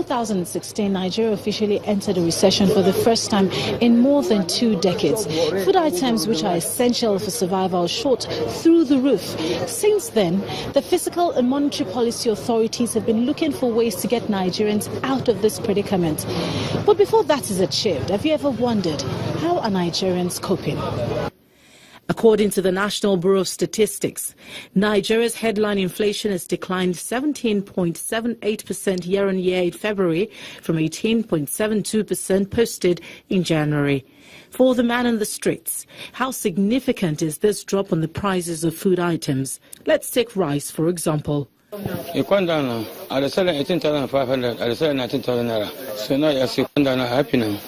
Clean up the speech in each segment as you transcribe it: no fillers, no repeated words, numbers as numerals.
2016, Nigeria officially entered a recession for the first time in more than 2 decades. Food items which are essential for survival shot through the roof. Since then, the fiscal and monetary policy authorities have been looking for ways to get Nigerians out of this predicament. But before that is achieved, have you ever wondered, how are Nigerians coping? According to the National Bureau of Statistics, Nigeria's headline inflation has declined 17.78% year-on-year in February from 18.72% posted in January. For the man in the streets, how significant is this drop on the prices of food items? Let's take rice, for example. It went down. I was selling 18,500. I was selling 19,000 naira. So now you see, I'm happy now.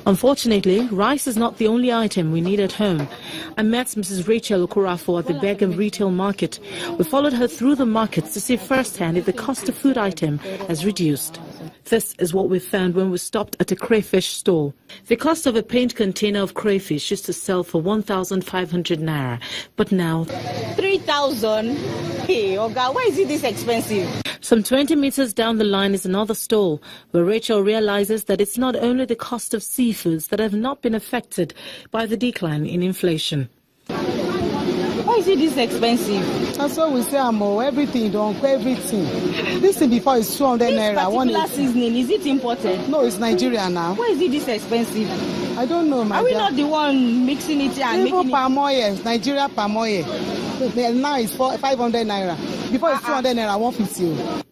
Unfortunately, rice is not the only item we need at home. I met Mrs. Rachel Okorafo at the Bergen retail market. We followed her through the markets to see firsthand if the cost of food item has reduced. This is what we found when we stopped at a crayfish store. The cost of a paint container of crayfish used to sell for 1,500 naira, but now 3,000. Hey, Oga, why is it this expensive? Some 20 meters down the line is another stall where Rachel realizes that it's not only the cost of seafoods that have not been affected by the decline in inflation. Why is it this expensive? That's what we say, Amo. Everything, don't everything. This thing before is 200 naira. This particular seasoning, is it imported? No, it's Nigeria now. Why is it this expensive? I don't know, my Are we not the one mixing it and making it? Palm oil, Nigeria palm oil. Now it's 500 naira. Before it's 200 naira, 150.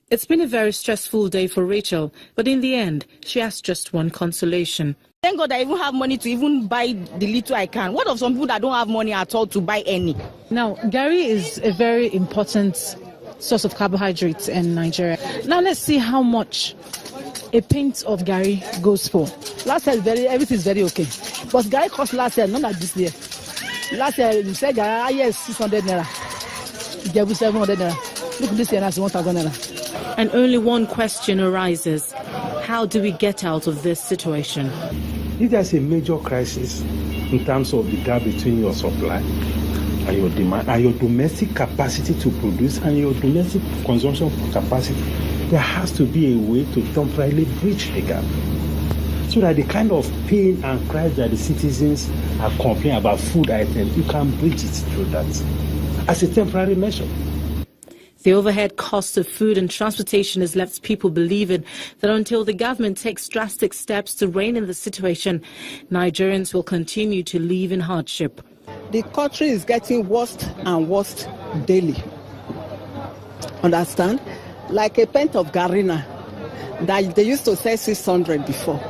It's been a very stressful day for Rachel, but in the end, she has just one consolation. Thank God I even have money to even buy the little I can. What of some people that don't have money at all to buy any? Now, Gary is a very important source of carbohydrates in Nigeria. Now, let's see how much a pint of Gary goes for. Last year, everything is very okay. But Gary cost last year, not like this year. Last year, you said Gary, yes, 600 naira. Gave 700 naira. Look, this year, that's 1,000 naira. And only one question arises. How do we get out of this situation? If there's a major crisis in terms of the gap between your supply and your demand, and your domestic capacity to produce and your domestic consumption capacity, there has to be a way to temporarily bridge the gap, so that the kind of pain and cry that the citizens are complaining about food items, you can bridge it through that as a temporary measure. The overhead cost of food and transportation has left people believing that until the government takes drastic steps to rein in the situation, Nigerians will continue to live in hardship. The country is getting worse and worse daily. Understand? Like a pint of Garina that they used to sell 600 before.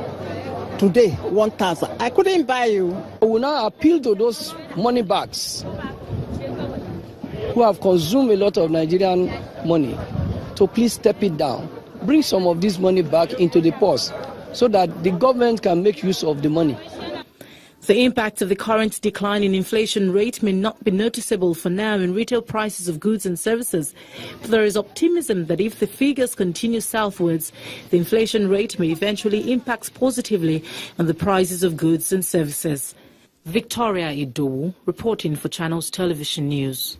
Today, 1,000. I couldn't buy you. I will now appeal to those money bags who have consumed a lot of Nigerian money to please step it down. Bring some of this money back into the purse so that the government can make use of the money. The impact of the current decline in inflation rate may not be noticeable for now in retail prices of goods and services, but there is optimism that if the figures continue southwards, the inflation rate may eventually impact positively on the prices of goods and services. Victoria Idowu, reporting for Channels Television News.